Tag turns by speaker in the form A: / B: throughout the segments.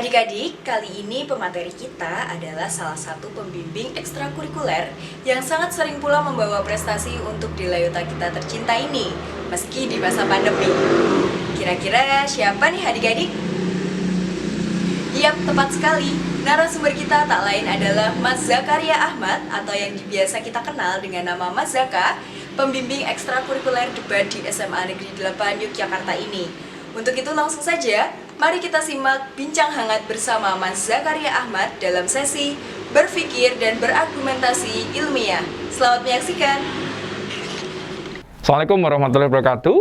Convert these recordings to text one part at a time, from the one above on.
A: adik-adik, kali ini pemateri kita adalah salah satu pembimbing ekstrakurikuler yang sangat sering pula membawa prestasi untuk di Layota kita tercinta ini, meski di masa pandemi. Kira-kira siapa nih adik-adik? Yap, tepat sekali. Narasumber kita tak lain adalah Mas Zakaria Ahmad atau yang biasa kita kenal dengan nama Mas Zaka, pembimbing ekstrakurikuler debat di SMA Negeri 8 Yogyakarta ini. Untuk itu langsung saja, mari kita simak bincang hangat bersama Mas Zakaria Ahmad dalam sesi berpikir dan berargumentasi ilmiah. Selamat menyaksikan.
B: Assalamualaikum warahmatullahi wabarakatuh.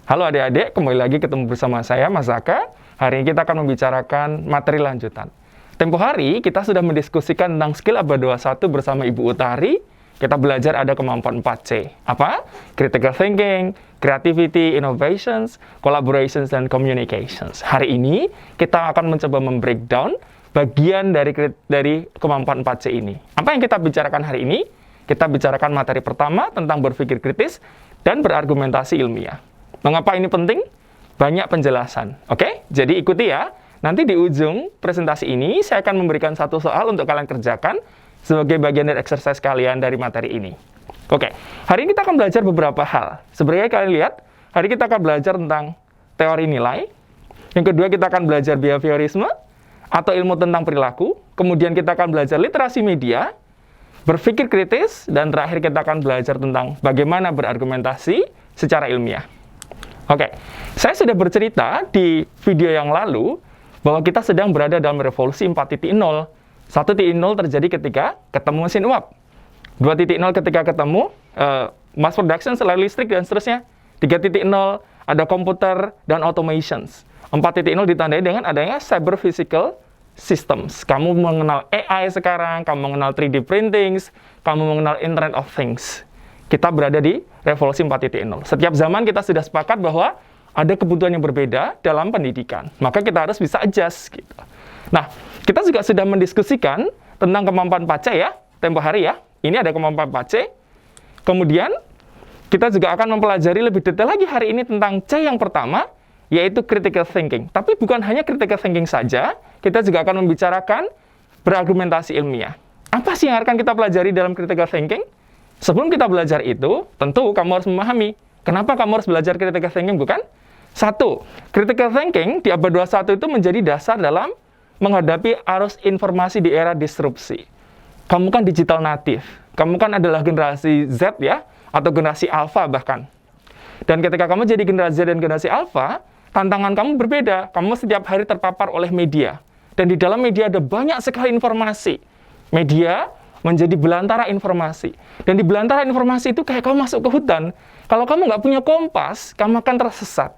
B: Halo adik-adik, kembali lagi ketemu bersama saya Mas Zaka. Hari ini kita akan membicarakan materi lanjutan. Tempo hari kita sudah mendiskusikan tentang skill abad 21 bersama Ibu Utari. Kita belajar ada kemampuan 4C. Apa? Critical thinking, creativity, innovations, collaborations, dan communications. Hari ini kita akan mencoba membreakdown bagian dari kemampuan 4C ini. Apa yang kita bicarakan hari ini? Kita bicarakan materi pertama tentang berpikir kritis dan berargumentasi ilmiah. Mengapa ini penting? Banyak penjelasan. Oke? Jadi ikuti ya. Nanti di ujung presentasi ini saya akan memberikan satu soal untuk kalian kerjakan sebagai bagian dari exercise kalian dari materi ini. Oke, hari ini kita akan belajar beberapa hal. Sebenarnya kalian lihat, hari ini kita akan belajar tentang teori nilai. Yang kedua, kita akan belajar behaviorisme atau ilmu tentang perilaku. Kemudian kita akan belajar literasi media, berpikir kritis, dan terakhir kita akan belajar tentang bagaimana berargumentasi secara ilmiah. Oke, saya sudah bercerita di video yang lalu bahwa kita sedang berada dalam revolusi 4.0. 1.0 terjadi ketika ketemu mesin uap. 2.0 ketika ketemu mass production, selain listrik, dan seterusnya. 3.0 ada komputer dan automations. 4.0 ditandai dengan adanya cyber physical systems. Kamu mengenal AI sekarang, kamu mengenal 3D printing, kamu mengenal Internet of Things. Kita berada di revolusi 4.0. Setiap zaman kita sudah sepakat bahwa ada kebutuhan yang berbeda dalam pendidikan. Maka kita harus bisa adjust gitu. Nah, kita juga sudah mendiskusikan tentang kemampuan 4C ya, tempo hari ya. Ini ada kemampuan 4C. Kemudian, kita juga akan mempelajari lebih detail lagi hari ini tentang C yang pertama, yaitu critical thinking. Tapi bukan hanya critical thinking saja, kita juga akan membicarakan berargumentasi ilmiah. Apa sih yang akan kita pelajari dalam critical thinking? Sebelum kita belajar itu, tentu kamu harus memahami kenapa kamu harus belajar critical thinking, bukan? Satu, critical thinking di abad 21 itu menjadi dasar dalam menghadapi arus informasi di era disrupsi. Kamu kan digital native, kamu kan adalah generasi Z ya, atau generasi alpha bahkan. Dan ketika kamu jadi generasi Z dan generasi alpha, tantangan kamu berbeda. Kamu setiap hari terpapar oleh media. Dan di dalam media ada banyak sekali informasi. Media menjadi belantara informasi. Dan di belantara informasi itu kayak kamu masuk ke hutan. Kalau kamu nggak punya kompas, kamu akan tersesat.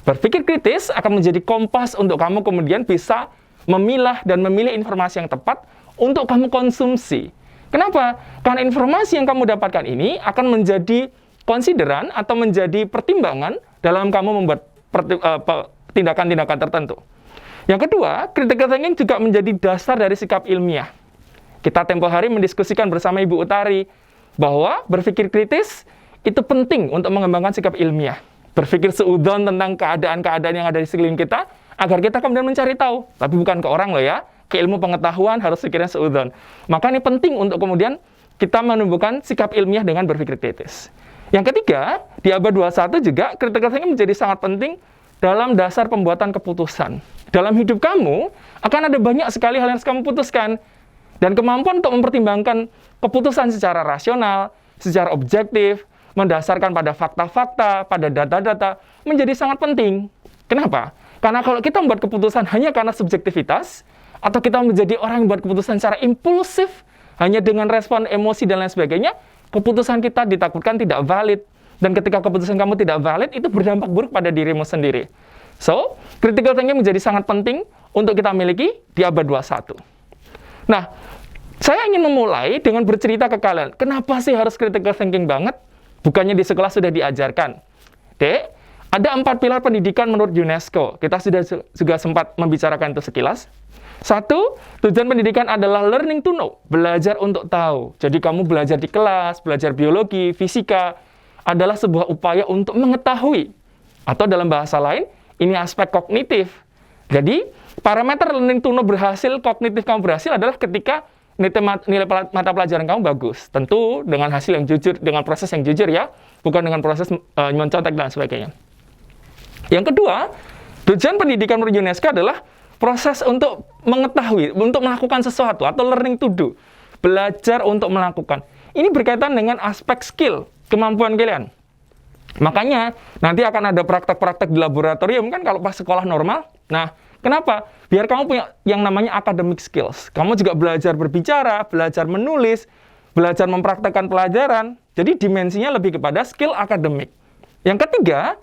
B: Berpikir kritis akan menjadi kompas untuk kamu kemudian bisa memilah dan memilih informasi yang tepat untuk kamu konsumsi. Kenapa? Karena informasi yang kamu dapatkan ini akan menjadi konsideran atau menjadi pertimbangan dalam kamu membuat tindakan-tindakan tertentu. Yang kedua, critical thinking juga menjadi dasar dari sikap ilmiah. Kita tempo hari mendiskusikan bersama Ibu Utari bahwa berpikir kritis itu penting untuk mengembangkan sikap ilmiah. Berpikir seudon tentang keadaan-keadaan yang ada di sekeliling kita, agar kita kemudian mencari tahu. Tapi bukan ke orang loh ya, ke ilmu pengetahuan harus pikirnya seudon. Maka ini penting untuk kemudian kita menumbuhkan sikap ilmiah dengan berpikir kritis. Yang ketiga, di abad 21 juga critical thinking menjadi sangat penting dalam dasar pembuatan keputusan. Dalam hidup kamu, akan ada banyak sekali hal yang harus kamu putuskan. Dan kemampuan untuk mempertimbangkan keputusan secara rasional, secara objektif, mendasarkan pada fakta-fakta, pada data-data, menjadi sangat penting. Kenapa? Karena kalau kita membuat keputusan hanya karena subjektivitas, atau kita menjadi orang yang membuat keputusan secara impulsif, hanya dengan respon emosi dan lain sebagainya, keputusan kita ditakutkan tidak valid. Dan ketika keputusan kamu tidak valid, itu berdampak buruk pada dirimu sendiri. So, critical thinking menjadi sangat penting untuk kita miliki di abad 21. Nah, saya ingin memulai dengan bercerita ke kalian, kenapa sih harus critical thinking banget? Bukannya di sekolah sudah diajarkan. Dek, ada 4 pilar pendidikan menurut UNESCO. Kita sudah juga sempat membicarakan itu sekilas. 1, tujuan pendidikan adalah learning to know, belajar untuk tahu. Jadi kamu belajar di kelas, belajar biologi, fisika, adalah sebuah upaya untuk mengetahui. Atau dalam bahasa lain, ini aspek kognitif. Jadi, parameter learning to know berhasil, kognitif kamu berhasil adalah ketika nilai mata pelajaran kamu bagus. Tentu dengan hasil yang jujur, dengan proses yang jujur ya, bukan dengan proses mencontek dan sebagainya. Yang kedua, tujuan pendidikan menurut UNESCO adalah proses untuk mengetahui, untuk melakukan sesuatu, atau learning to do. Belajar untuk melakukan. Ini berkaitan dengan aspek skill, kemampuan kalian. Makanya, nanti akan ada praktek-praktek di laboratorium, kan kalau pas sekolah normal. Nah, kenapa? Biar kamu punya yang namanya academic skills. Kamu juga belajar berbicara, belajar menulis, belajar mempraktekkan pelajaran. Jadi, dimensinya lebih kepada skill akademik. Yang ketiga,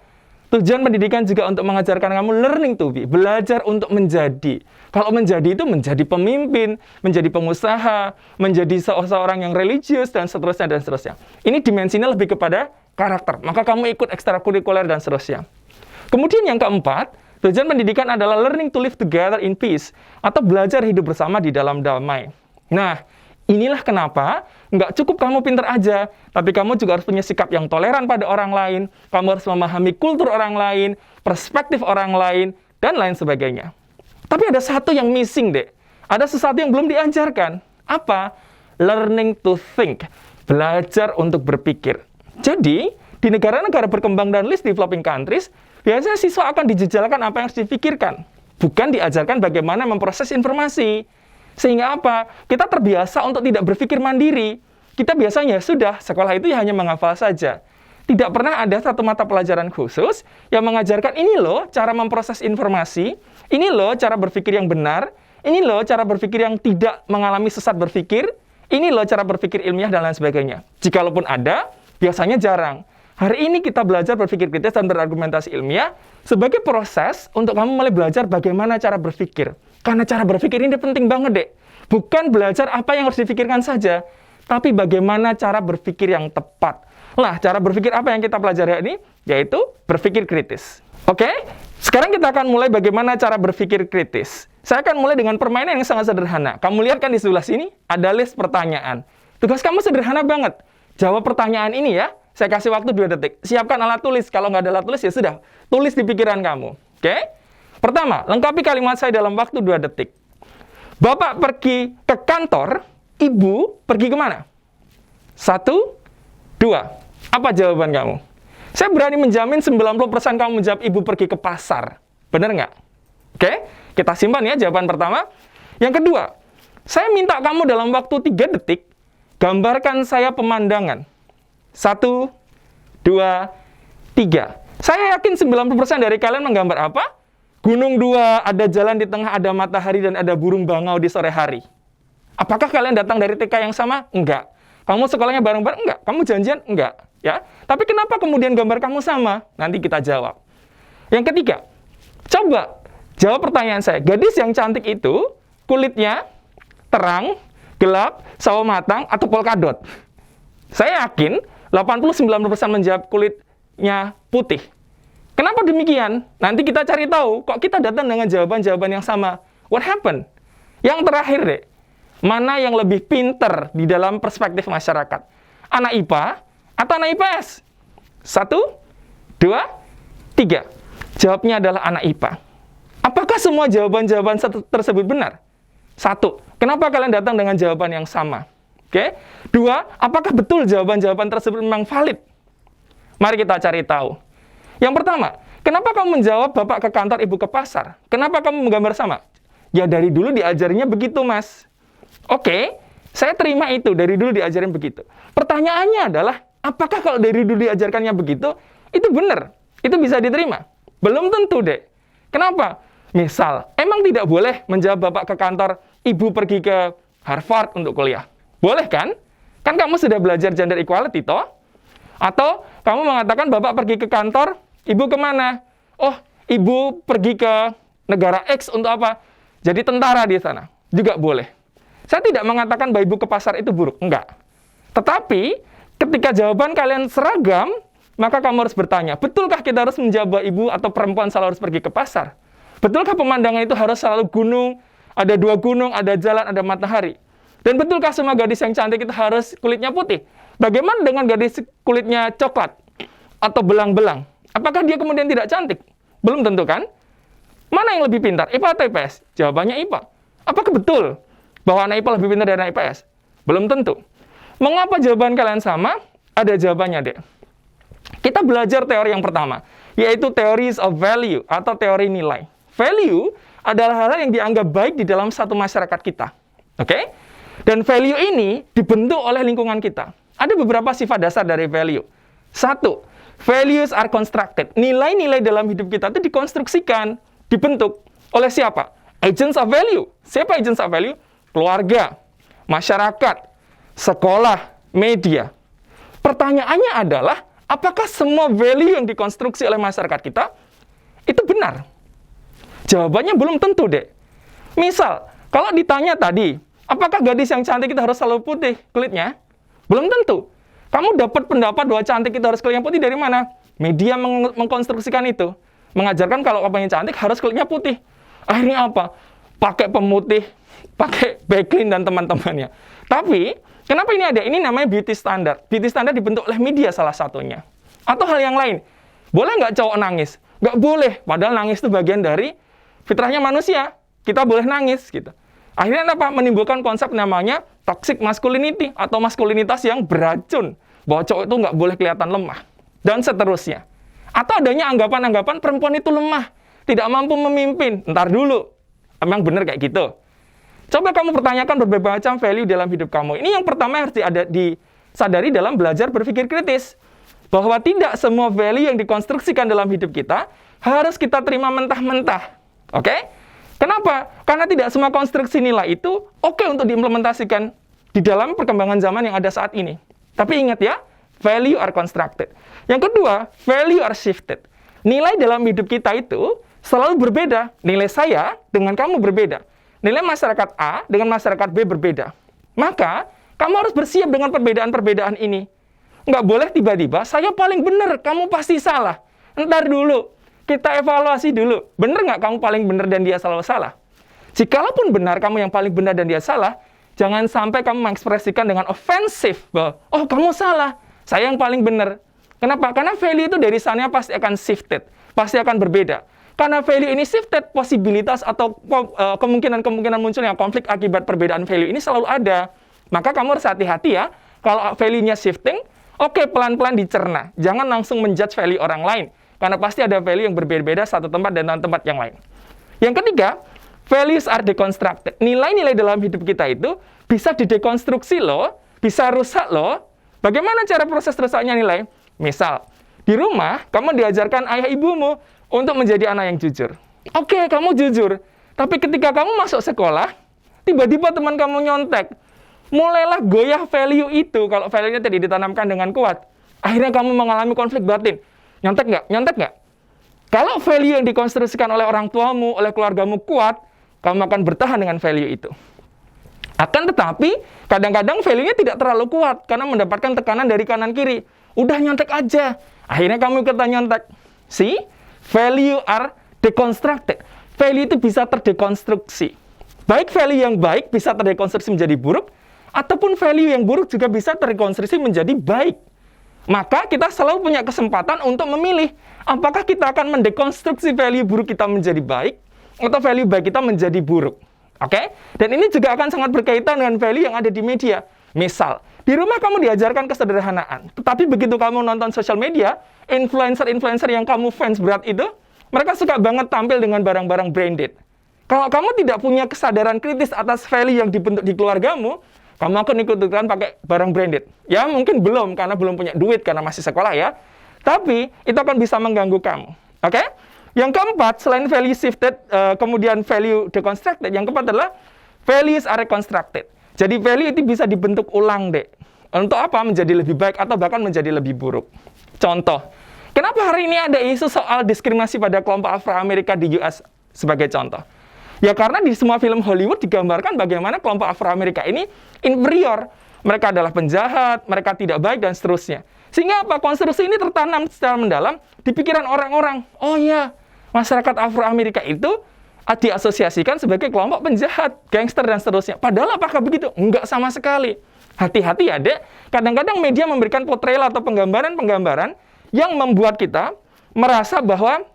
B: tujuan pendidikan juga untuk mengajarkan kamu learning to be, belajar untuk menjadi. Kalau menjadi itu menjadi pemimpin, menjadi pengusaha, menjadi seorang yang religius, dan seterusnya, dan seterusnya. Ini dimensinya lebih kepada karakter. Maka kamu ikut ekstrakurikuler dan seterusnya. Kemudian yang keempat, tujuan pendidikan adalah learning to live together in peace, atau belajar hidup bersama di dalam damai. Nah, inilah kenapa nggak cukup kamu pinter aja, tapi kamu juga harus punya sikap yang toleran pada orang lain, kamu harus memahami kultur orang lain, perspektif orang lain, dan lain sebagainya. Tapi ada satu yang missing, Dek. Ada sesuatu yang belum diajarkan. Apa? Learning to think. Belajar untuk berpikir. Jadi, di negara-negara berkembang dan least developing countries, biasanya siswa akan dijejalkan apa yang harus dipikirkan. Bukan diajarkan bagaimana memproses informasi. Sehingga apa? Kita terbiasa untuk tidak berpikir mandiri. Kita biasanya sudah, sekolah itu hanya menghafal saja. Tidak pernah ada satu mata pelajaran khusus yang mengajarkan ini loh cara memproses informasi, ini loh cara berpikir yang benar, ini loh cara berpikir yang tidak mengalami sesat berpikir, ini loh cara berpikir ilmiah dan lain sebagainya. Jikalaupun ada, biasanya jarang. Hari ini kita belajar berpikir kritis dan berargumentasi ilmiah sebagai proses untuk kamu mulai belajar bagaimana cara berpikir. Karena cara berpikir ini penting banget, Dek. Bukan belajar apa yang harus dipikirkan saja, tapi bagaimana cara berpikir yang tepat. Lah, cara berpikir apa yang kita pelajari ini? Yaitu berpikir kritis. Oke? Sekarang kita akan mulai bagaimana cara berpikir kritis. Saya akan mulai dengan permainan yang sangat sederhana. Kamu lihat kan di sebelah sini, ada list pertanyaan. Tugas kamu sederhana banget. Jawab pertanyaan ini ya. Saya kasih waktu 2 detik. Siapkan alat tulis. Kalau nggak ada alat tulis, ya sudah. Tulis di pikiran kamu. Oke? Pertama, lengkapi kalimat saya dalam waktu 2 detik. Bapak pergi ke kantor, Ibu pergi kemana? 1, 2. Apa jawaban kamu? Saya berani menjamin 90% kamu menjawab Ibu pergi ke pasar. Benar nggak? Oke? Kita simpan ya jawaban pertama. Yang kedua, saya minta kamu dalam waktu 3 detik, gambarkan saya pemandangan. 1, 2, 3. Saya yakin 90% dari kalian menggambar apa? Gunung 2, ada jalan di tengah, ada matahari, dan ada burung bangau di sore hari. Apakah kalian datang dari TK yang sama? Enggak. Kamu sekolahnya bareng-bareng? Enggak. Kamu janjian? Enggak. Ya. Tapi kenapa kemudian gambar kamu sama? Nanti kita jawab. Yang ketiga, coba jawab pertanyaan saya. Gadis yang cantik itu kulitnya terang, gelap, sawo matang, atau polkadot? Saya yakin 80-90% menjawab kulitnya putih. Kenapa demikian? Nanti kita cari tahu. Kok kita datang dengan jawaban-jawaban yang sama? What happened? Yang terakhir, Dek. Mana yang lebih pinter di dalam perspektif masyarakat? Anak IPA atau anak IPS? 1, 2, 3. Jawabnya adalah anak IPA. Apakah semua jawaban-jawaban tersebut benar? 1. Kenapa kalian datang dengan jawaban yang sama? Oke. 2. Apakah betul jawaban-jawaban tersebut memang valid? Mari kita cari tahu. Yang pertama, kenapa kamu menjawab Bapak ke kantor, Ibu ke pasar? Kenapa kamu menggambar sama? Ya dari dulu diajarinya begitu, Mas. Oke, saya terima itu, dari dulu diajarin begitu. Pertanyaannya adalah, apakah kalau dari dulu diajarkannya begitu, itu benar? Itu bisa diterima? Belum tentu, Dek. Kenapa? Misal, emang tidak boleh menjawab Bapak ke kantor, Ibu pergi ke Harvard untuk kuliah. Boleh kan? Kan kamu sudah belajar gender equality, toh? Atau kamu mengatakan Bapak pergi ke kantor, Ibu kemana? Oh, Ibu pergi ke negara X untuk apa? Jadi tentara di sana. Juga boleh. Saya tidak mengatakan bahwa Ibu ke pasar itu buruk. Enggak. Tetapi, ketika jawaban kalian seragam, maka kamu harus bertanya, betulkah kita harus menjawab bahwa Ibu atau perempuan selalu harus pergi ke pasar? Betulkah pemandangan itu harus selalu gunung, ada 2 gunung, ada jalan, ada matahari? Dan betulkah semua gadis yang cantik itu harus kulitnya putih? Bagaimana dengan gadis kulitnya coklat atau belang-belang? Apakah dia kemudian tidak cantik? Belum tentu kan? Mana yang lebih pintar, IPA atau IPS? Jawabannya IPA. Apakah betul bahwa anak IPA lebih pintar dari anak IPS? Belum tentu. Mengapa jawaban kalian sama? Ada jawabannya, Dek. Kita belajar teori yang pertama, yaitu theories of value atau teori nilai. Value adalah hal yang dianggap baik di dalam satu masyarakat kita. Oke? Dan value ini dibentuk oleh lingkungan kita. Ada beberapa sifat dasar dari value. Satu, values are constructed. Nilai-nilai dalam hidup kita itu dikonstruksikan, dibentuk oleh siapa? Agents of value. Siapa agents of value? Keluarga, masyarakat, sekolah, media. Pertanyaannya adalah, apakah semua value yang dikonstruksi oleh masyarakat kita itu benar? Jawabannya belum tentu, Dek. Misal, kalau ditanya tadi, apakah gadis yang cantik itu harus selalu putih kulitnya? Belum tentu. Kamu dapat pendapat bahwa cantik itu harus kulitnya putih dari mana? Media mengkonstruksikan itu. Mengajarkan kalau kamu yang cantik harus kulitnya putih. Akhirnya apa? Pakai pemutih, pakai backlink dan teman-temannya. Tapi, kenapa ini ada? Ini namanya beauty standard. Beauty standard dibentuk oleh media salah satunya. Atau hal yang lain. Boleh nggak cowok nangis? Nggak boleh. Padahal nangis itu bagian dari fitrahnya manusia. Kita boleh nangis, gitu. Akhirnya apa? Menimbulkan konsep namanya toxic masculinity atau maskulinitas yang beracun. Bahwa cowok itu nggak boleh kelihatan lemah. Dan seterusnya. Atau adanya anggapan-anggapan perempuan itu lemah. Tidak mampu memimpin. Ntar dulu. Emang benar kayak gitu? Coba kamu pertanyakan berbagai macam value dalam hidup kamu. Ini yang pertama harus disadari dalam belajar berpikir kritis. Bahwa tidak semua value yang dikonstruksikan dalam hidup kita harus kita terima mentah-mentah. Oke? Kenapa? Karena tidak semua konstruksi nilai itu oke untuk diimplementasikan di dalam perkembangan zaman yang ada saat ini. Tapi ingat ya, value are constructed. Yang kedua, value are shifted. Nilai dalam hidup kita itu selalu berbeda. Nilai saya dengan kamu berbeda. Nilai masyarakat A dengan masyarakat B berbeda. Maka, kamu harus bersiap dengan perbedaan-perbedaan ini. Nggak boleh tiba-tiba, saya paling benar, kamu pasti salah. Ntar dulu. Kita evaluasi dulu, benar nggak kamu paling benar dan dia selalu salah? Jikalaupun benar kamu yang paling benar dan dia salah, jangan sampai kamu mengekspresikan dengan ofensif bahwa, oh kamu salah, saya yang paling benar. Kenapa? Karena value itu dari sana pasti akan shifted, pasti akan berbeda. Karena value ini shifted, posibilitas atau kemungkinan-kemungkinan munculnya konflik akibat perbedaan value ini selalu ada. Maka kamu harus hati-hati ya, kalau value-nya shifting, oke, pelan-pelan dicerna. Jangan langsung menjudge value orang lain. Karena pasti ada value yang berbeda-beda satu tempat dan tempat yang lain. Yang ketiga, values are deconstructed. Nilai-nilai dalam hidup kita itu bisa didekonstruksi loh, bisa rusak loh. Bagaimana cara proses rusaknya nilai? Misal, di rumah kamu diajarkan ayah ibumu untuk menjadi anak yang jujur. Oke, kamu jujur. Tapi ketika kamu masuk sekolah, tiba-tiba teman kamu nyontek. Mulailah goyah value itu kalau value-nya tidak ditanamkan dengan kuat. Akhirnya kamu mengalami konflik batin. Nyontek nggak? Nyontek nggak? Kalau value yang dikonstruksikan oleh orang tuamu, oleh keluargamu kuat, kamu akan bertahan dengan value itu. Akan tetapi, kadang-kadang value-nya tidak terlalu kuat, karena mendapatkan tekanan dari kanan-kiri. Udah nyontek aja. Akhirnya kamu ikutan nyontek. See? Value are deconstructed. Value itu bisa terdekonstruksi. Baik value yang baik bisa terdekonstruksi menjadi buruk, ataupun value yang buruk juga bisa terdekonstruksi menjadi baik. Maka kita selalu punya kesempatan untuk memilih apakah kita akan mendekonstruksi value buruk kita menjadi baik atau value baik kita menjadi buruk. Oke? Dan ini juga akan sangat berkaitan dengan value yang ada di media. Misal, di rumah kamu diajarkan kesederhanaan, tetapi begitu kamu nonton sosial media, influencer-influencer yang kamu fans berat itu, mereka suka banget tampil dengan barang-barang branded. Kalau kamu tidak punya kesadaran kritis atas value yang dibentuk di keluargamu, kamu akan ikut-ikutan pakai barang branded. Ya, mungkin belum, karena belum punya duit, karena masih sekolah ya. Tapi, itu akan bisa mengganggu kamu. Oke? Yang keempat, selain value shifted, kemudian value deconstructed, yang keempat adalah values are reconstructed. Jadi, value itu bisa dibentuk ulang, Dek. Untuk apa? Menjadi lebih baik, atau bahkan menjadi lebih buruk. Contoh, kenapa hari ini ada isu soal diskriminasi pada kelompok Afro-Amerika di US sebagai contoh? Ya karena di semua film Hollywood digambarkan bagaimana kelompok Afro-Amerika ini inferior. Mereka adalah penjahat, mereka tidak baik, dan seterusnya. Sehingga apa? Konstruksi ini tertanam secara mendalam di pikiran orang-orang. Oh ya, masyarakat Afro-Amerika itu diasosiasikan sebagai kelompok penjahat, gangster, dan seterusnya. Padahal apakah begitu? Enggak sama sekali. Hati-hati ya, Dek. Kadang-kadang media memberikan portrayal atau penggambaran-penggambaran yang membuat kita merasa bahwa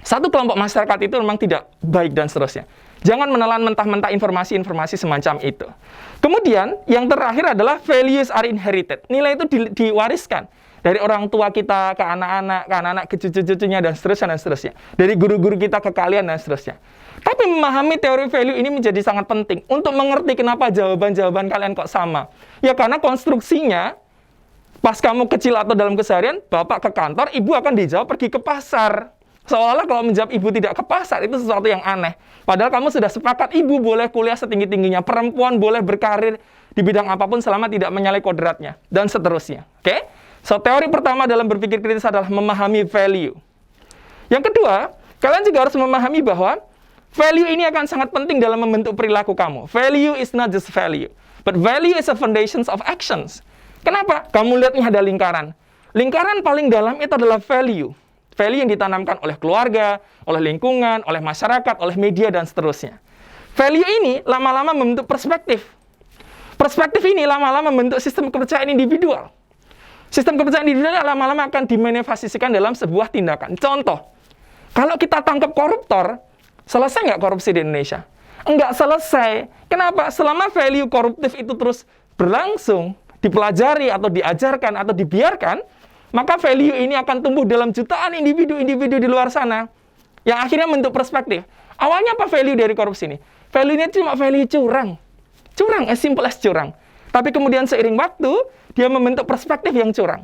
B: satu kelompok masyarakat itu memang tidak baik dan seterusnya. Jangan menelan mentah-mentah informasi-informasi semacam itu. Kemudian, yang terakhir adalah values are inherited. Nilai itu diwariskan dari orang tua kita ke anak-anak, ke cucu-cucunya, dan seterusnya, dan seterusnya. Dari guru-guru kita ke kalian, dan seterusnya. Tapi memahami teori value ini menjadi sangat penting untuk mengerti kenapa jawaban-jawaban kalian kok sama. Ya karena konstruksinya, pas kamu kecil atau dalam keseharian, bapak ke kantor, ibu akan dijawab pergi ke pasar. Seolah-olah kalau menjawab ibu tidak ke pasar, itu sesuatu yang aneh. Padahal kamu sudah sepakat, ibu boleh kuliah setinggi-tingginya, perempuan boleh berkarir di bidang apapun selama tidak menyalahi kodratnya, dan seterusnya. Oke? So, teori pertama dalam berpikir kritis adalah memahami value. Yang kedua, kalian juga harus memahami bahwa value ini akan sangat penting dalam membentuk perilaku kamu. Value is not just value, but value is a foundation of actions. Kenapa? Kamu lihat nih ada lingkaran. Lingkaran paling dalam itu adalah value. Value yang ditanamkan oleh keluarga, oleh lingkungan, oleh masyarakat, oleh media, dan seterusnya. Value ini lama-lama membentuk perspektif. Perspektif ini lama-lama membentuk sistem kepercayaan individual. Sistem kepercayaan individual lama-lama akan dimanifestasikan dalam sebuah tindakan. Contoh, kalau kita tangkap koruptor, selesai nggak korupsi di Indonesia? Enggak selesai. Kenapa? Selama value koruptif itu terus berlangsung, dipelajari atau diajarkan atau dibiarkan, maka value ini akan tumbuh dalam jutaan individu-individu di luar sana yang akhirnya membentuk perspektif. Awalnya apa value dari korupsi ini? Value-nya cuma value curang. Curang, as simple as curang. Tapi kemudian seiring waktu, dia membentuk perspektif yang curang.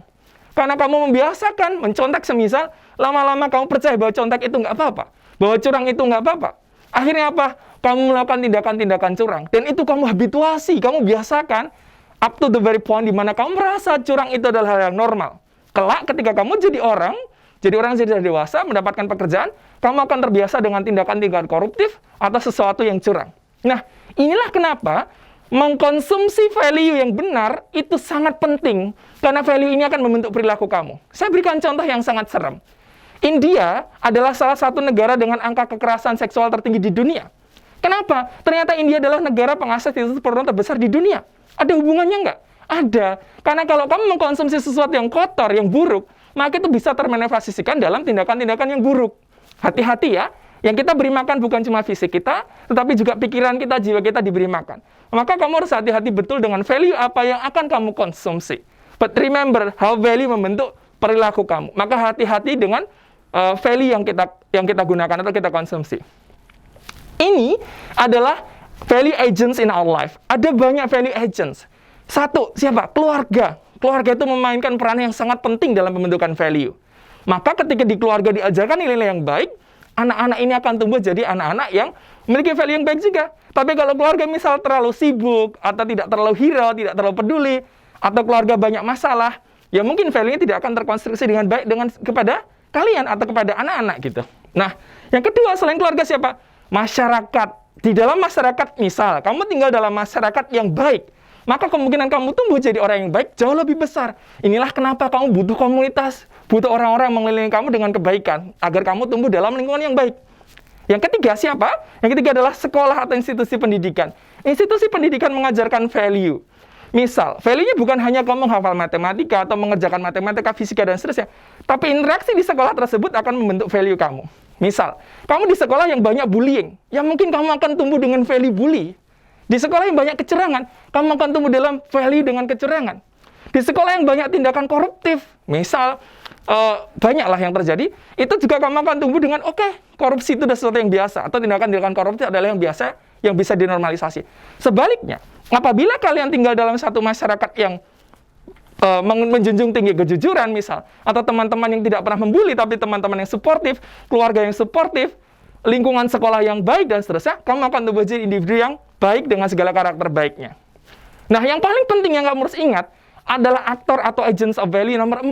B: Karena kamu membiasakan mencontek semisal, lama-lama kamu percaya bahwa contek itu nggak apa-apa. Bahwa curang itu nggak apa-apa. Akhirnya apa? Kamu melakukan tindakan-tindakan curang. Dan itu kamu habituasi, kamu biasakan up to the very point di mana kamu merasa curang itu adalah hal yang normal. Kelak ketika kamu jadi orang yang sudah dewasa, mendapatkan pekerjaan, kamu akan terbiasa dengan tindakan-tindakan koruptif atau sesuatu yang curang. Nah, inilah kenapa mengkonsumsi value yang benar itu sangat penting, karena value ini akan membentuk perilaku kamu. Saya berikan contoh yang sangat serem. India adalah salah satu negara dengan angka kekerasan seksual tertinggi di dunia. Kenapa? Ternyata India adalah negara penghasil titik porno terbesar di dunia. Ada hubungannya nggak? Ada. Karena kalau kamu mengkonsumsi sesuatu yang kotor, yang buruk, maka itu bisa termanifestasikan dalam tindakan-tindakan yang buruk. Hati-hati ya. Yang kita beri makan bukan cuma fisik kita, tetapi juga pikiran kita, jiwa kita diberi makan. Maka kamu harus hati-hati betul dengan value apa yang akan kamu konsumsi. But remember, how value membentuk perilaku kamu. Maka hati-hati dengan value yang kita gunakan atau kita konsumsi. Ini adalah value agents in our life. Ada banyak value agents. Satu, siapa? Keluarga. Keluarga itu memainkan peran yang sangat penting dalam pembentukan value. Maka ketika di keluarga diajarkan nilai-nilai yang baik, anak-anak ini akan tumbuh jadi anak-anak yang memiliki value yang baik juga. Tapi kalau keluarga misal terlalu sibuk, atau tidak terlalu hirau, tidak terlalu peduli, atau keluarga banyak masalah, ya mungkin value-nya tidak akan terkonstruksi dengan baik kepada kalian atau kepada anak-anak gitu. Nah, yang kedua selain keluarga siapa? Masyarakat. Di dalam masyarakat, misal kamu tinggal dalam masyarakat yang baik, maka kemungkinan kamu tumbuh jadi orang yang baik jauh lebih besar. Inilah kenapa kamu butuh komunitas, butuh orang-orang yang mengelilingi kamu dengan kebaikan, agar kamu tumbuh dalam lingkungan yang baik. Yang ketiga siapa? Yang ketiga adalah sekolah atau institusi pendidikan. Institusi pendidikan mengajarkan value. Misal, value-nya bukan hanya kamu menghafal matematika atau mengerjakan matematika, fisika, dan seterusnya. Tapi interaksi di sekolah tersebut akan membentuk value kamu. Misal, kamu di sekolah yang banyak bullying, ya mungkin kamu akan tumbuh dengan value bully. Di sekolah yang banyak kecurangan, kamu akan tumbuh dalam value dengan kecurangan. Di sekolah yang banyak tindakan koruptif, misal, banyaklah yang terjadi, itu juga kamu akan tumbuh dengan, oke, korupsi itu adalah sesuatu yang biasa, atau tindakan-tindakan koruptif adalah yang biasa, yang bisa dinormalisasi. Sebaliknya, apabila kalian tinggal dalam satu masyarakat yang menjunjung tinggi kejujuran, misal, atau teman-teman yang tidak pernah membuli, tapi teman-teman yang suportif, keluarga yang suportif, lingkungan sekolah yang baik, dan seterusnya, kamu akan tumbuh jadi individu yang baik dengan segala karakter baiknya. Nah, yang paling penting yang kamu harus ingat adalah aktor atau agents of value nomor 4.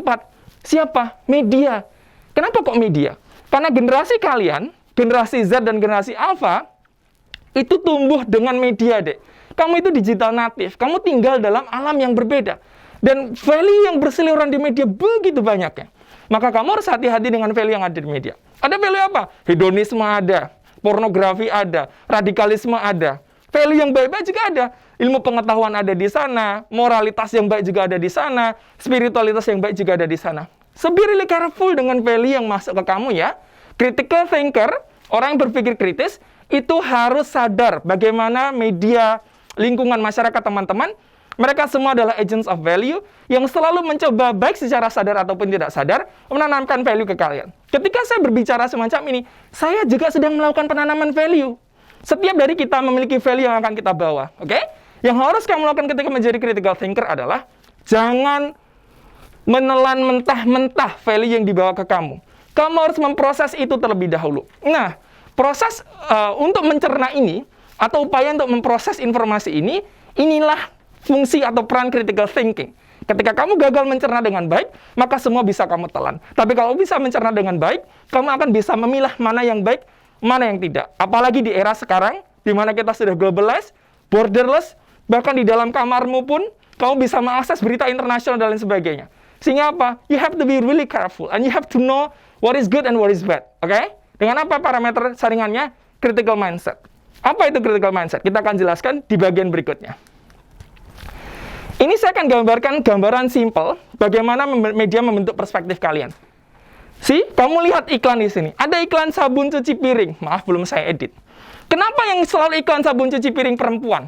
B: Siapa? Media. Kenapa kok media? Karena generasi kalian, generasi Z dan generasi Alpha, itu tumbuh dengan media, dek. Kamu itu digital native. Kamu tinggal dalam alam yang berbeda. Dan value yang berseliweran di media begitu banyaknya. Maka kamu harus hati-hati dengan value yang ada di media. Ada value apa? Hedonisme ada, pornografi ada, radikalisme ada. Value yang baik-baik juga ada. Ilmu pengetahuan ada di sana, moralitas yang baik juga ada di sana, spiritualitas yang baik juga ada di sana. So be really careful dengan value yang masuk ke kamu ya. Critical thinker, orang yang berpikir kritis, itu harus sadar bagaimana media, lingkungan masyarakat teman-teman, mereka semua adalah agents of value yang selalu mencoba baik secara sadar ataupun tidak sadar menanamkan value ke kalian. Ketika saya berbicara semacam ini, saya juga sedang melakukan penanaman value. Setiap dari kita memiliki value yang akan kita bawa, oke? Yang harus kamu lakukan ketika menjadi critical thinker adalah jangan menelan mentah-mentah value yang dibawa ke kamu. Kamu harus memproses itu terlebih dahulu. Nah, proses untuk mencerna ini, atau upaya untuk memproses informasi ini, inilah fungsi atau peran critical thinking. Ketika kamu gagal mencerna dengan baik, maka semua bisa kamu telan. Tapi kalau bisa mencerna dengan baik, kamu akan bisa memilah mana yang baik, mana yang tidak. Apalagi di era sekarang, di mana kita sudah globalized, borderless, bahkan di dalam kamarmu pun, kamu bisa mengakses berita internasional dan lain sebagainya. Sehingga apa? You have to be really careful, and you have to know what is good and what is bad. Oke? Dengan apa parameter saringannya? Critical mindset. Apa itu critical mindset? Kita akan jelaskan di bagian berikutnya. Ini saya akan gambarkan gambaran simpel bagaimana media membentuk perspektif kalian. Kamu lihat iklan di sini. Ada iklan sabun cuci piring. Maaf, belum saya edit. Kenapa yang selalu iklan sabun cuci piring perempuan?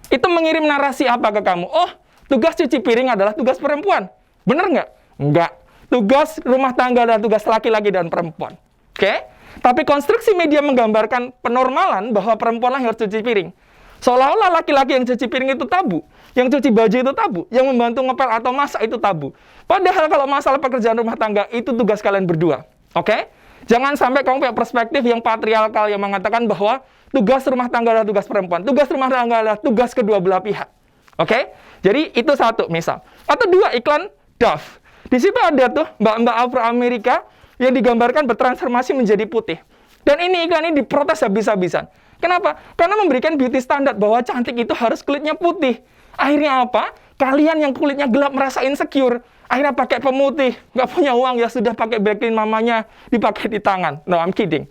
B: Itu mengirim narasi apa ke kamu? Oh, tugas cuci piring adalah tugas perempuan. Benar nggak? Nggak. Tugas rumah tangga adalah tugas laki-laki dan perempuan. Oke? Tapi konstruksi media menggambarkan penormalan bahwa perempuanlah yang harus cuci piring. Seolah-olah laki-laki yang cuci piring itu tabu, yang cuci baju itu tabu, yang membantu ngepel atau masak itu tabu. Padahal kalau masalah pekerjaan rumah tangga itu tugas kalian berdua. Oke? Jangan sampai kamu punya perspektif yang patriarkal yang mengatakan bahwa tugas rumah tangga adalah tugas perempuan. Tugas rumah tangga adalah tugas kedua belah pihak. Oke? Jadi itu satu misal. Atau dua, iklan Dove. Di situ ada tuh mbak-mbak Afro-Amerika yang digambarkan bertransformasi menjadi putih. Dan ini iklan ini diprotes habis-habisan. Kenapa? Karena memberikan beauty standar bahwa cantik itu harus kulitnya putih. Akhirnya apa? Kalian yang kulitnya gelap merasa insecure. Akhirnya pakai pemutih. Nggak punya uang, ya sudah pakai backlink mamanya dipakai di tangan. No, I'm kidding.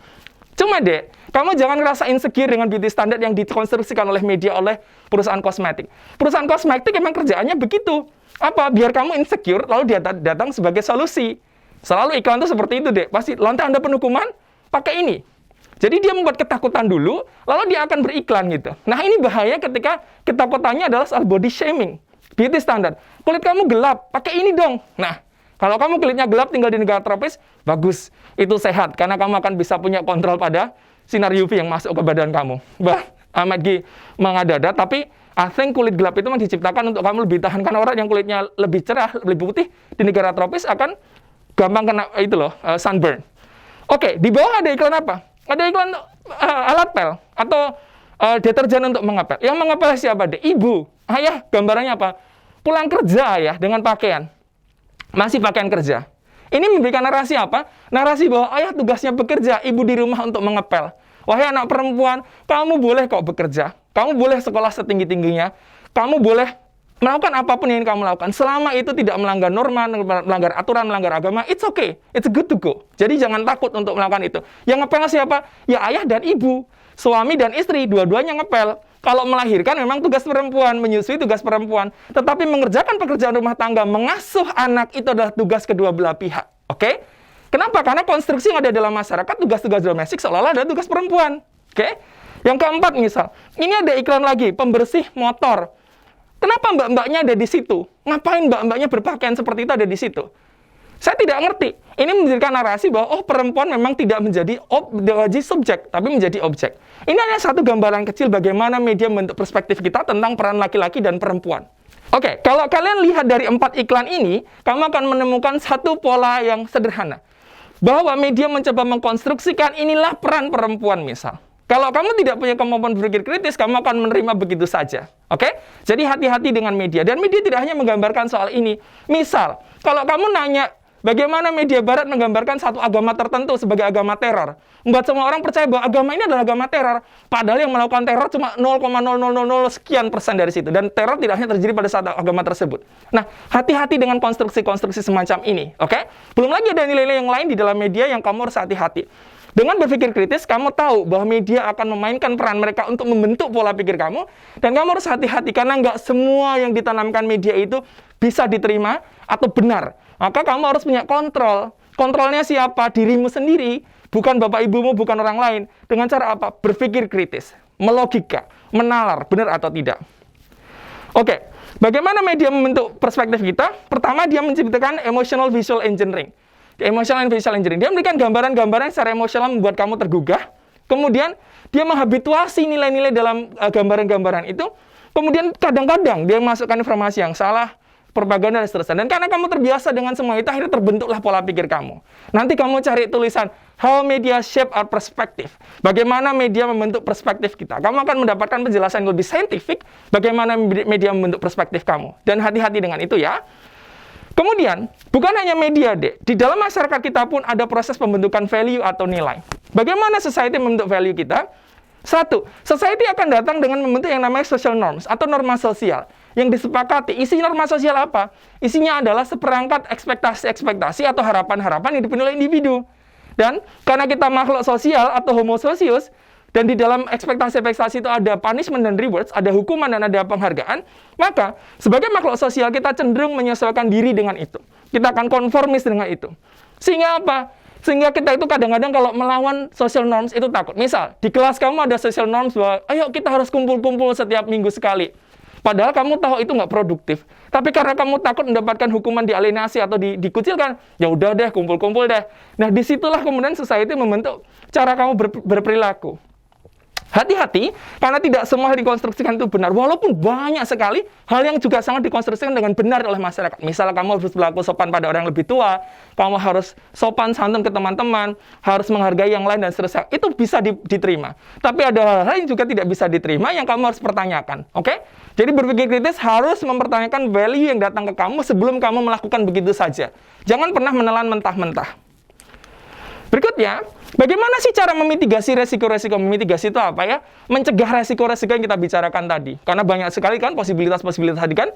B: Cuma dek, kamu jangan ngerasa insecure dengan beauty standar yang dikonstruksikan oleh media, oleh perusahaan kosmetik. Perusahaan kosmetik emang kerjaannya begitu. Apa? Biar kamu insecure, lalu dia datang sebagai solusi. Selalu iklan itu seperti itu, dek. Pasti, lantai Anda penuh kuman, pakai ini. Jadi dia membuat ketakutan dulu, lalu dia akan beriklan gitu. Nah, ini bahaya ketika ketakutannya adalah soal body shaming. Beauty standard. Kulit kamu gelap, pakai ini dong. Nah, kalau kamu kulitnya gelap tinggal di negara tropis, bagus. Itu sehat, karena kamu akan bisa punya kontrol pada sinar UV yang masuk ke badan kamu. Ahmad G. mengada-ada, tapi I think kulit gelap itu memang diciptakan untuk kamu lebih tahan. Karena orang yang kulitnya lebih cerah, lebih putih, di negara tropis akan gampang kena sunburn. Oke, di bawah ada iklan apa? Ada iklan alat pel atau deterjen untuk mengepel. Yang mengepel siapa deh? Ibu, ayah. Gambarannya apa? Pulang kerja ayah dengan pakaian, masih pakaian kerja. Ini memberikan narasi apa? Narasi bahwa ayah tugasnya bekerja, ibu di rumah untuk mengepel. Wahai anak perempuan, kamu boleh kok bekerja, kamu boleh sekolah setinggi-tingginya, kamu boleh melakukan apapun yang kamu lakukan, selama itu tidak melanggar norma, melanggar aturan, melanggar agama, it's okay, it's good to go. Jadi jangan takut untuk melakukan itu. Yang ngepel siapa? Ya ayah dan ibu, suami dan istri, dua-duanya ngepel. Kalau melahirkan memang tugas perempuan, menyusui tugas perempuan, tetapi mengerjakan pekerjaan rumah tangga, mengasuh anak itu adalah tugas kedua belah pihak. Oke? Kenapa? Karena konstruksi yang ada dalam masyarakat, tugas-tugas domestik seolah-olah ada tugas perempuan. Oke? Yang keempat misal, ini ada iklan lagi, pembersih motor. Kenapa mbak-mbaknya ada di situ? Ngapain mbak-mbaknya berpakaian seperti itu ada di situ? Saya tidak ngerti. Ini menjadikan narasi bahwa perempuan memang tidak menjadi subjek, tapi menjadi objek. Ini hanya satu gambaran kecil bagaimana media membentuk perspektif kita tentang peran laki-laki dan perempuan. Oke, kalau kalian lihat dari 4 iklan ini, kamu akan menemukan satu pola yang sederhana. Bahwa media mencoba mengkonstruksikan inilah peran perempuan misal. Kalau kamu tidak punya kemampuan berpikir kritis, kamu akan menerima begitu saja. Oke? Jadi hati-hati dengan media. Dan media tidak hanya menggambarkan soal ini. Misal, kalau kamu nanya, bagaimana media barat menggambarkan satu agama tertentu sebagai agama teror? Membuat semua orang percaya bahwa agama ini adalah agama teror. Padahal yang melakukan teror cuma 0,0000 sekian persen dari situ. Dan teror tidak hanya terjadi pada satu agama tersebut. Nah, hati-hati dengan konstruksi-konstruksi semacam ini. Oke? Belum lagi ada nilai-nilai yang lain di dalam media yang kamu harus hati-hati. Dengan berpikir kritis, kamu tahu bahwa media akan memainkan peran mereka untuk membentuk pola pikir kamu, dan kamu harus hati-hati karena nggak semua yang ditanamkan media itu bisa diterima atau benar. Maka kamu harus punya kontrol. Kontrolnya siapa? Dirimu sendiri, bukan bapak ibumu, bukan orang lain. Dengan cara apa? Berpikir kritis, melogika, menalar, benar atau tidak. Oke, bagaimana media membentuk perspektif kita? Pertama, dia menciptakan emotional visual engineering. Emotional and visual engineering. Dia memberikan gambaran-gambaran secara emosional membuat kamu tergugah. Kemudian, dia menghabituasi nilai-nilai dalam gambaran-gambaran itu. Kemudian, kadang-kadang dia masukkan informasi yang salah, propaganda, dan seterusnya. Dan karena kamu terbiasa dengan semua itu, akhirnya terbentuklah pola pikir kamu. Nanti kamu cari tulisan, How Media Shape Our Perspective. Bagaimana media membentuk perspektif kita. Kamu akan mendapatkan penjelasan yang lebih saintifik, bagaimana media membentuk perspektif kamu. Dan hati-hati dengan itu ya. Kemudian, bukan hanya media, Dek. Di dalam masyarakat kita pun ada proses pembentukan value atau nilai. Bagaimana society membentuk value kita? Satu, society akan datang dengan membentuk yang namanya social norms atau norma sosial yang disepakati. Isi norma sosial apa? Isinya adalah seperangkat ekspektasi-ekspektasi atau harapan-harapan yang dipenuhi oleh individu. Dan karena kita makhluk sosial atau homo socius, dan di dalam ekspektasi-ekspektasi itu ada punishment dan rewards, ada hukuman dan ada penghargaan, maka sebagai makhluk sosial kita cenderung menyesuaikan diri dengan itu. Kita akan konformis dengan itu. Sehingga apa? Sehingga kita itu kadang-kadang kalau melawan social norms itu takut. Misal, di kelas kamu ada social norms bahwa, ayo kita harus kumpul-kumpul setiap minggu sekali. Padahal kamu tahu itu nggak produktif. Tapi karena kamu takut mendapatkan hukuman dialienasi atau dikucilkan, ya udah deh, kumpul-kumpul deh. Nah, disitulah kemudian society membentuk cara kamu berperilaku. Hati-hati, karena tidak semua hal dikonstruksikan itu benar. Walaupun banyak sekali hal yang juga sangat dikonstruksikan dengan benar oleh masyarakat. Misalnya kamu harus berlaku sopan pada orang yang lebih tua, kamu harus sopan santun ke teman-teman, harus menghargai yang lain dan seterusnya. Itu bisa diterima. Tapi ada hal-hal yang juga tidak bisa diterima yang kamu harus pertanyakan. Oke? Jadi berpikir kritis harus mempertanyakan value yang datang ke kamu sebelum kamu melakukan begitu saja. Jangan pernah menelan mentah-mentah. Berikutnya, bagaimana sih cara memitigasi resiko-resiko? Memitigasi itu apa ya? Mencegah resiko-resiko yang kita bicarakan tadi. Karena banyak sekali kan posibilitas-posibilitas tadi kan.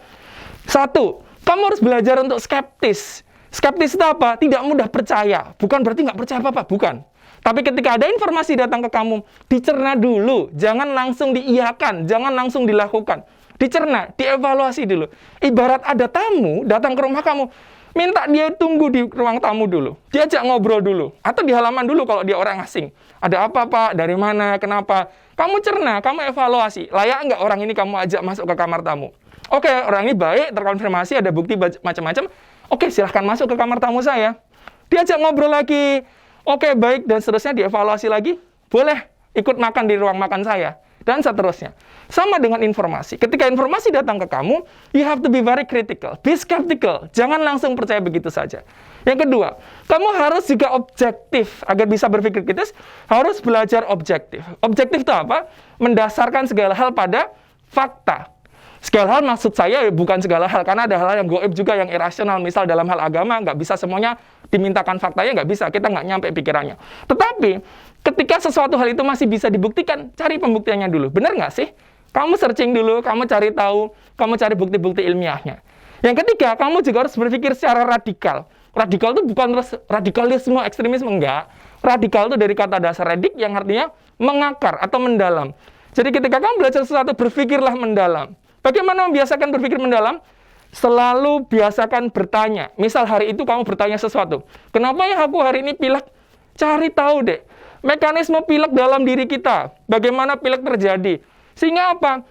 B: Satu, kamu harus belajar untuk skeptis. Skeptis itu apa? Tidak mudah percaya. Bukan berarti nggak percaya apa-apa, bukan. Tapi ketika ada informasi datang ke kamu, dicerna dulu. Jangan langsung diiyakan, jangan langsung dilakukan. Dicerna, dievaluasi dulu. Ibarat ada tamu datang ke rumah kamu, minta dia tunggu di ruang tamu dulu. Diajak ngobrol dulu. Atau di halaman dulu kalau dia orang asing. Ada apa, Pak? Dari mana? Kenapa? Kamu cerna, kamu evaluasi. Layak nggak orang ini kamu ajak masuk ke kamar tamu? Oke, orang ini baik, terkonfirmasi, ada bukti macam-macam. Oke, silahkan masuk ke kamar tamu saya. Diajak ngobrol lagi. Oke, baik, dan seterusnya dievaluasi lagi. Boleh ikut makan di ruang makan saya. Dan seterusnya. Sama dengan informasi. Ketika informasi datang ke kamu, you have to be very critical. Be skeptical. Jangan langsung percaya begitu saja. Yang kedua, kamu harus juga objektif. Agar bisa berpikir kritis, harus belajar objektif. Objektif itu apa? Mendasarkan segala hal pada fakta. Segala hal maksud saya bukan segala hal, karena ada hal yang goib juga yang irasional. Misal dalam hal agama, nggak bisa semuanya dimintakan faktanya, nggak bisa. Kita nggak nyampe pikirannya. Tetapi, ketika sesuatu hal itu masih bisa dibuktikan, cari pembuktiannya dulu. Benar nggak sih? Kamu searching dulu, kamu cari tahu, kamu cari bukti-bukti ilmiahnya. Yang ketiga, kamu juga harus berpikir secara radikal. Radikal itu bukan terus radikalisme, ekstremisme, enggak. Radikal itu dari kata dasar radik yang artinya mengakar atau mendalam. Jadi ketika kamu belajar sesuatu, berpikirlah mendalam. Bagaimana membiasakan berpikir mendalam? Selalu biasakan bertanya. Misal hari itu kamu bertanya sesuatu. Kenapa ya aku hari ini pilek? Cari tahu deh. Mekanisme pilek dalam diri kita. Bagaimana pilek terjadi? Sehingga apa?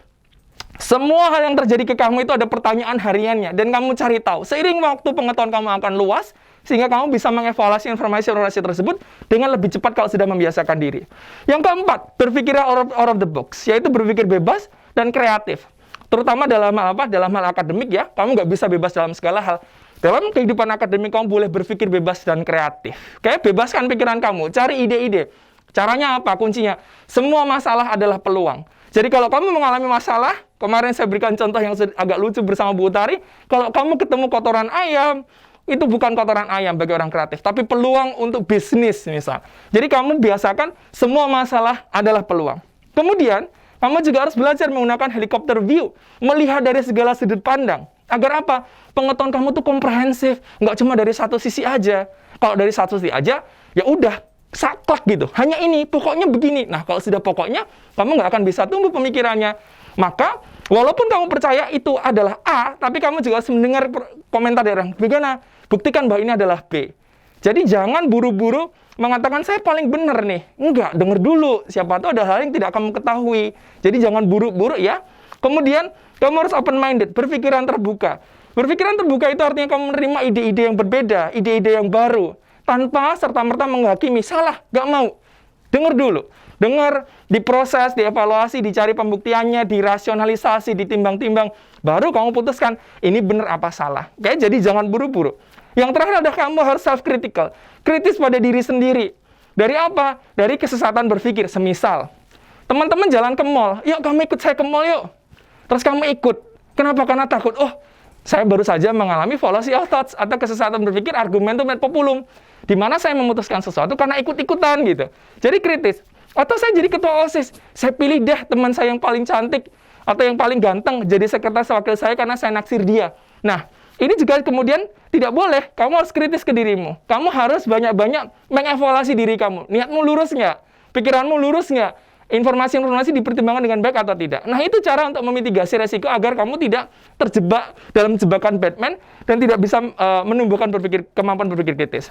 B: Semua hal yang terjadi ke kamu itu ada pertanyaan hariannya. Dan kamu cari tahu. Seiring waktu pengetahuan kamu akan luas. Sehingga kamu bisa mengevaluasi informasi-informasi tersebut dengan lebih cepat kalau sudah membiasakan diri. Yang keempat, berpikirlah out of the box. Yaitu berpikir bebas dan kreatif. Terutama dalam hal apa? Dalam hal akademik ya. Kamu nggak bisa bebas dalam segala hal. Dalam kehidupan akademik, kamu boleh berpikir bebas dan kreatif. Oke? Bebaskan pikiran kamu. Cari ide-ide. Caranya apa? Kuncinya. Semua masalah adalah peluang. Jadi kalau kamu mengalami masalah, kemarin saya berikan contoh yang agak lucu bersama Bu Utari. Kalau kamu ketemu kotoran ayam, itu bukan kotoran ayam bagi orang kreatif, tapi peluang untuk bisnis misal. Jadi kamu biasakan semua masalah adalah peluang. Kemudian, kamu juga harus belajar menggunakan helikopter view, melihat dari segala sudut pandang. Agar apa? Pengetahuan kamu tuh komprehensif, nggak cuma dari satu sisi aja. Kalau dari satu sisi aja, ya udah, saklek gitu. Hanya ini, pokoknya begini. Nah, kalau sudah pokoknya, kamu nggak akan bisa tumbuh pemikirannya. Maka, walaupun kamu percaya itu adalah A, tapi kamu juga harus mendengar komentar dari orang. Bagaimana? Buktikan bahwa ini adalah B. Jadi jangan buru-buru mengatakan saya paling benar nih. Enggak, dengar dulu. Siapa tahu ada hal yang tidak kamu ketahui. Jadi jangan buru-buru ya. Kemudian kamu harus open-minded, berpikiran terbuka. Berpikiran terbuka itu artinya kamu menerima ide-ide yang berbeda, ide-ide yang baru. Tanpa serta-merta menghakimi, salah, nggak mau. Dengar dulu. Dengar, diproses, dievaluasi, dicari pembuktiannya, dirasionalisasi, ditimbang-timbang. Baru kamu putuskan, ini benar apa salah. Oke, jadi jangan buru-buru. Yang terakhir adalah kamu harus self-critical. Kritis pada diri sendiri. Dari apa? Dari kesesatan berpikir. Semisal, teman-teman jalan ke mall. Yuk, kamu ikut saya ke mall yuk. Terus kamu ikut. Kenapa? Karena takut. Oh, saya baru saja mengalami fallacy of thoughts atau kesesatan berpikir argumentum et populum. Di mana saya memutuskan sesuatu karena ikut-ikutan gitu. Jadi kritis. Atau saya jadi ketua OSIS. Saya pilih deh teman saya yang paling cantik atau yang paling ganteng jadi sekretaris wakil saya karena saya naksir dia. Nah, ini juga kemudian tidak boleh. Kamu harus kritis ke dirimu. Kamu harus banyak-banyak mengevaluasi diri kamu. Niatmu lurus nggak? Pikiranmu lurus nggak? Informasi-informasi dipertimbangkan dengan baik atau tidak. Nah, itu cara untuk memitigasi resiko agar kamu tidak terjebak dalam jebakan Batman dan tidak bisa menumbuhkan kemampuan berpikir kritis.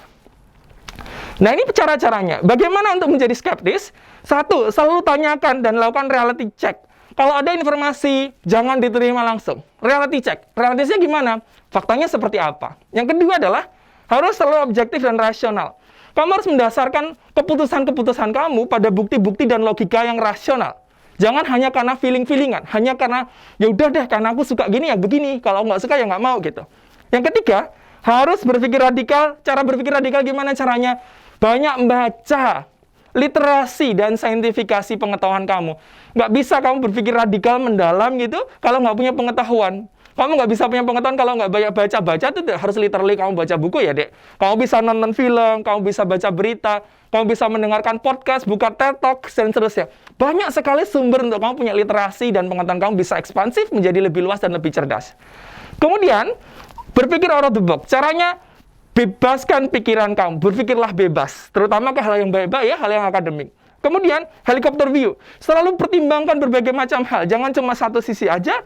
B: Nah, ini cara-caranya. Bagaimana untuk menjadi skeptis? Satu, selalu tanyakan dan lakukan reality check. Kalau ada informasi, jangan diterima langsung. Reality check. Realitasnya gimana? Faktanya seperti apa? Yang kedua adalah harus selalu objektif dan rasional. Kamu harus mendasarkan keputusan-keputusan kamu pada bukti-bukti dan logika yang rasional. Jangan hanya karena feeling-feelingan. Hanya karena, ya udah deh, karena aku suka gini ya begini. Kalau nggak suka ya nggak mau gitu. Yang ketiga, harus berpikir radikal. Cara berpikir radikal gimana caranya? Banyak membaca, literasi dan saintifikasi pengetahuan kamu. Nggak bisa kamu berpikir radikal mendalam gitu kalau nggak punya pengetahuan. Kamu nggak bisa punya pengetahuan kalau nggak banyak baca-baca, itu harus literally kamu baca buku ya, Dek. Kamu bisa nonton film, kamu bisa baca berita, kamu bisa mendengarkan podcast, buka TED Talk, dan seterusnya. Banyak sekali sumber untuk kamu punya literasi dan pengetahuan kamu bisa ekspansif, menjadi lebih luas dan lebih cerdas. Kemudian, berpikir out of the box. Caranya, bebaskan pikiran kamu, berpikirlah bebas, terutama ke hal yang baik-baik ya, hal yang akademik. Kemudian, helicopter view, selalu pertimbangkan berbagai macam hal, jangan cuma satu sisi aja.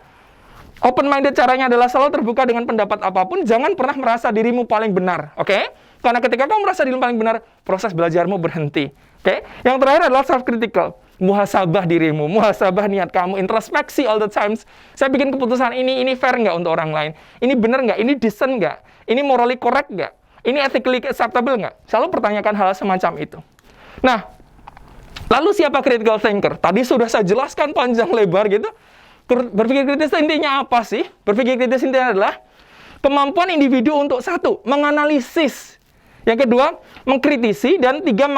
B: Open-minded caranya adalah selalu terbuka dengan pendapat apapun, jangan pernah merasa dirimu paling benar, oke? Karena ketika kamu merasa dirimu paling benar, proses belajarmu berhenti, oke? Yang terakhir adalah self-critical, muhasabah dirimu, muhasabah niat kamu, introspeksi all the times. Saya bikin keputusan ini fair nggak untuk orang lain? Ini benar nggak? Ini decent nggak? Ini morally correct nggak? Ini ethically acceptable nggak? Selalu pertanyakan hal semacam itu. Nah, lalu siapa critical thinker? Tadi sudah saya jelaskan panjang lebar gitu. Berpikir kritis intinya apa sih? Berpikir kritis intinya adalah kemampuan individu untuk satu, menganalisis. Yang kedua, mengkritisi. Dan tiga,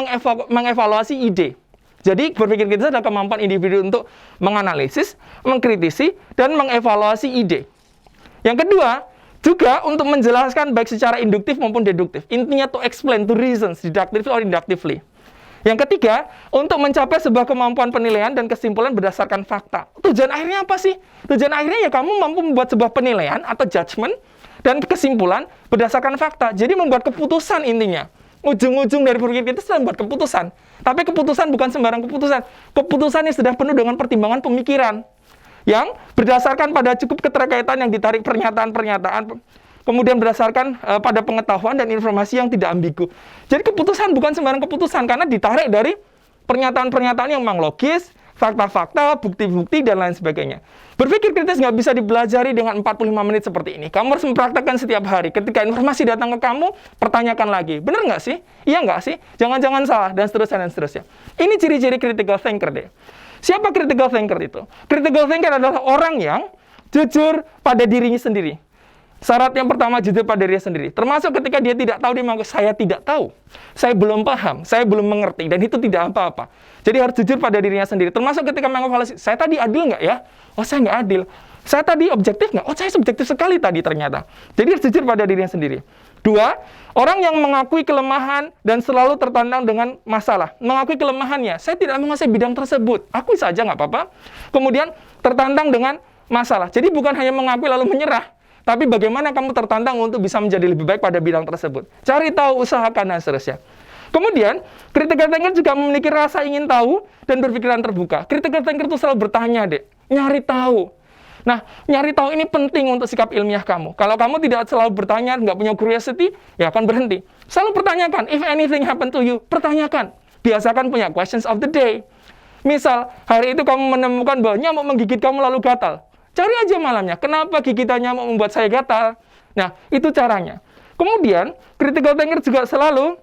B: mengevaluasi ide. Jadi, berpikir kritis adalah kemampuan individu untuk menganalisis, mengkritisi, dan mengevaluasi ide. Yang kedua, juga untuk menjelaskan baik secara induktif maupun deduktif. Intinya to explain, to reasons, deductively or inductively. Yang ketiga, untuk mencapai sebuah kemampuan penilaian dan kesimpulan berdasarkan fakta. Tujuan akhirnya apa sih? Tujuan akhirnya ya kamu mampu membuat sebuah penilaian atau judgment dan kesimpulan berdasarkan fakta. Jadi membuat keputusan intinya. Ujung-ujung dari berpikir kritis adalah membuat keputusan. Tapi keputusan bukan sembarang keputusan. Keputusan yang sudah penuh dengan pertimbangan pemikiran. Yang berdasarkan pada cukup keterkaitan yang ditarik pernyataan-pernyataan, kemudian berdasarkan pada pengetahuan dan informasi yang tidak ambigu. Jadi keputusan bukan sembarang keputusan, karena ditarik dari pernyataan-pernyataan yang memang logis, fakta-fakta, bukti-bukti, dan lain sebagainya. Berpikir kritis nggak bisa dipelajari dengan 45 menit seperti ini. Kamu harus mempraktekkan setiap hari. Ketika informasi datang ke kamu, pertanyakan lagi. Benar nggak sih? Iya nggak sih? Jangan-jangan salah, dan seterusnya, dan seterusnya. Ini ciri-ciri critical thinker deh. Siapa critical thinker itu? Critical thinker adalah orang yang jujur pada dirinya sendiri. Syarat yang pertama, jujur pada dirinya sendiri. Termasuk ketika dia tidak tahu, dia mengaku, saya tidak tahu. Saya belum paham, saya belum mengerti, dan itu tidak apa-apa. Jadi harus jujur pada dirinya sendiri. Termasuk ketika mengevaluasi, saya tadi adil nggak ya? Oh, saya nggak adil. Saya tadi objektif nggak? Oh, saya subjektif sekali tadi ternyata. Jadi harus jujur pada dirinya sendiri. Dua, orang yang mengakui kelemahan dan selalu tertantang dengan masalah. Mengakui kelemahannya, saya tidak menguasai bidang tersebut. Akui saja nggak apa-apa. Kemudian tertantang dengan masalah. Jadi bukan hanya mengakui lalu menyerah, tapi bagaimana kamu tertantang untuk bisa menjadi lebih baik pada bidang tersebut. Cari tahu, usahakan, dan seterusnya. Kemudian, critical thinker juga memiliki rasa ingin tahu dan berpikiran terbuka. Critical thinker itu selalu bertanya, Dek. Nyari tahu. Nah, nyari tahu ini penting untuk sikap ilmiah kamu. Kalau kamu tidak selalu bertanya, nggak punya curiosity, ya akan berhenti. Selalu pertanyakan, if anything happen to you, pertanyakan. Biasakan punya questions of the day. Misal, hari itu kamu menemukan bahwa nyamuk menggigit kamu lalu gatal. Cari aja malamnya, kenapa gigitan nyamuk membuat saya gatal? Nah, itu caranya. Kemudian, critical thinker juga selalu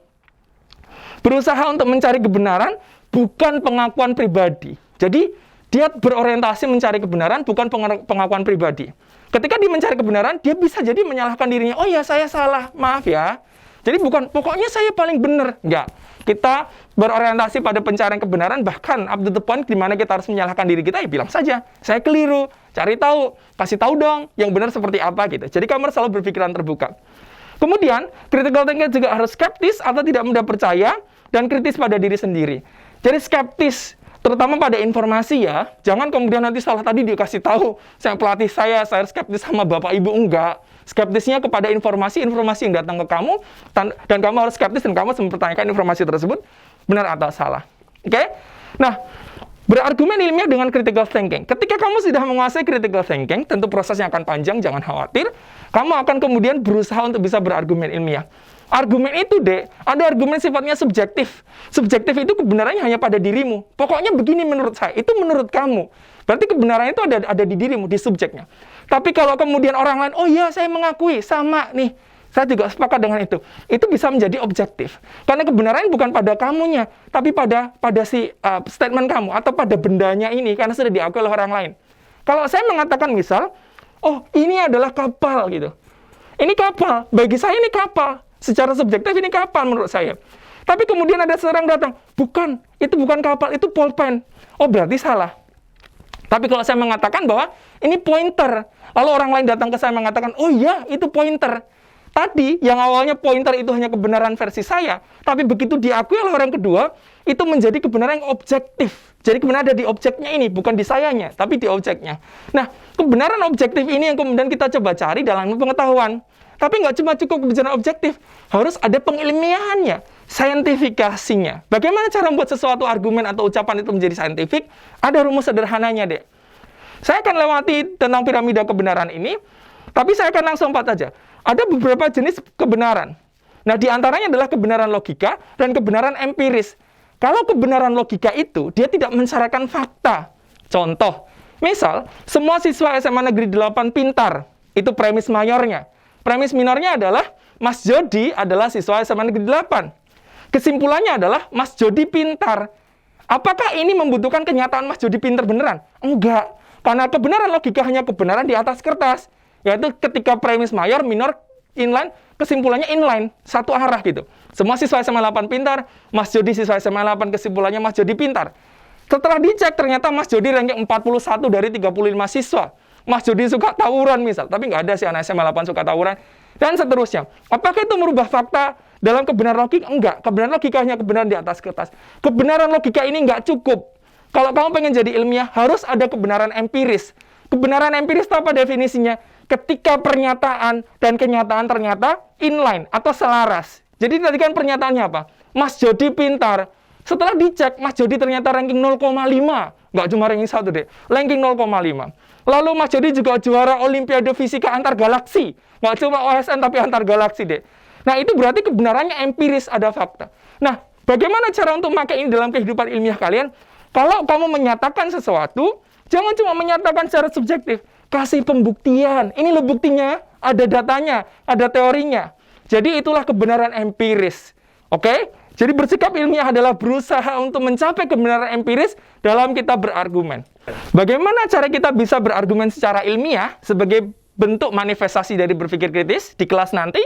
B: berusaha untuk mencari kebenaran, bukan pengakuan pribadi. Jadi, dia berorientasi mencari kebenaran, bukan pengakuan pribadi. Ketika dia mencari kebenaran, dia bisa jadi menyalahkan dirinya. Oh ya, saya salah, maaf ya. Jadi bukan, pokoknya saya paling benar. Enggak. Kita berorientasi pada pencarian kebenaran, bahkan up to the point di mana kita harus menyalahkan diri kita, ya bilang saja, saya keliru, cari tahu, kasih tahu dong, yang benar seperti apa gitu. Jadi kamu harus selalu berpikiran terbuka. Kemudian, critical thinker juga harus skeptis atau tidak mudah percaya, dan kritis pada diri sendiri. Jadi skeptis, terutama pada informasi ya, jangan kemudian nanti salah tadi dikasih tahu, saya pelatih saya skeptis sama bapak ibu, enggak. Skeptisnya kepada informasi yang datang ke kamu, dan kamu harus skeptis dan kamu harus mempertanyakan informasi tersebut, benar atau salah. Oke? Nah, berargumen ilmiah dengan critical thinking. Ketika kamu sudah menguasai critical thinking, tentu prosesnya akan panjang, jangan khawatir. Kamu akan kemudian berusaha untuk bisa berargumen ilmiah. Argumen itu, Dek, ada argumen sifatnya subjektif. Subjektif itu kebenarannya hanya pada dirimu. Pokoknya begini menurut saya, itu menurut kamu. Berarti kebenaran itu ada di dirimu, di subjeknya. Tapi kalau kemudian orang lain, oh iya saya mengakui, sama nih, saya juga sepakat dengan itu. Itu bisa menjadi objektif. Karena kebenaran bukan pada kamunya, tapi pada si statement kamu, atau pada bendanya ini, karena sudah diakui oleh orang lain. Kalau saya mengatakan misal, oh ini adalah kapal gitu. Ini kapal, bagi saya ini kapal. Secara subjektif ini kapal menurut saya. Tapi kemudian ada seorang datang, bukan, itu bukan kapal, itu pulpen. Oh berarti salah. Tapi kalau saya mengatakan bahwa ini pointer, lalu orang lain datang ke saya mengatakan, oh iya itu pointer. Tadi yang awalnya pointer itu hanya kebenaran versi saya, tapi begitu diakui oleh orang kedua, itu menjadi kebenaran yang objektif. Jadi kebenaran ada di objeknya ini, bukan di sayanya, tapi di objeknya. Nah, kebenaran objektif ini yang kemudian kita coba cari dalam pengetahuan. Tapi nggak cuma cukup kebenaran objektif, harus ada pengilmiahannya, saintifikasinya. Bagaimana cara membuat sesuatu argumen atau ucapan itu menjadi saintifik? Ada rumus sederhananya, Dek. Saya akan lewati tentang piramida kebenaran ini, tapi saya akan langsung lompat aja. Ada beberapa jenis kebenaran. Nah, di antaranya adalah kebenaran logika dan kebenaran empiris. Kalau kebenaran logika itu, dia tidak mensyaratkan fakta. Contoh, misal, semua siswa SMA Negeri 8 pintar. Itu premis mayornya. Premis minornya adalah Mas Jody adalah siswa SMA Negeri 8. Kesimpulannya adalah Mas Jody pintar. Apakah ini membutuhkan kenyataan Mas Jody pintar beneran? Enggak. Karena kebenaran logika hanya kebenaran di atas kertas. Yaitu ketika premis mayor, minor, inline, kesimpulannya inline. Satu arah gitu. Semua siswa SMA 8 pintar, Mas Jody siswa SMA 8 kesimpulannya Mas Jody pintar. Setelah dicek ternyata Mas Jody ranking 41 dari 35 siswa. Mas Jody suka tawuran misal, tapi nggak ada sih anak SMA 8 suka tawuran, dan seterusnya. Apakah itu merubah fakta dalam kebenaran logika? Enggak, kebenaran logika hanya kebenaran di atas kertas. Kebenaran logika ini nggak cukup. Kalau kamu pengen jadi ilmiah, harus ada kebenaran empiris. Kebenaran empiris itu apa definisinya? Ketika pernyataan dan kenyataan ternyata inline atau selaras. Jadi tadi kan pernyataannya apa? Mas Jody pintar. Setelah dicek, Mas Jody ternyata ranking 0,5. Nggak cuma ranking 1 deh, ranking 0,5. Lalu Mas Jody juga juara Olimpiade Fisika Antar Galaksi. Nggak cuma OSN, tapi Antar Galaksi deh. Nah, itu berarti kebenarannya empiris, ada fakta. Nah, bagaimana cara untuk memakai ini dalam kehidupan ilmiah kalian? Kalau kamu menyatakan sesuatu, jangan cuma menyatakan secara subjektif. Kasih pembuktian. Ini loh buktinya, ada datanya, ada teorinya. Jadi itulah kebenaran empiris. Oke? Jadi bersikap ilmiah adalah berusaha untuk mencapai kebenaran empiris dalam kita berargumen. Bagaimana cara kita bisa berargumen secara ilmiah sebagai bentuk manifestasi dari berpikir kritis di kelas nanti?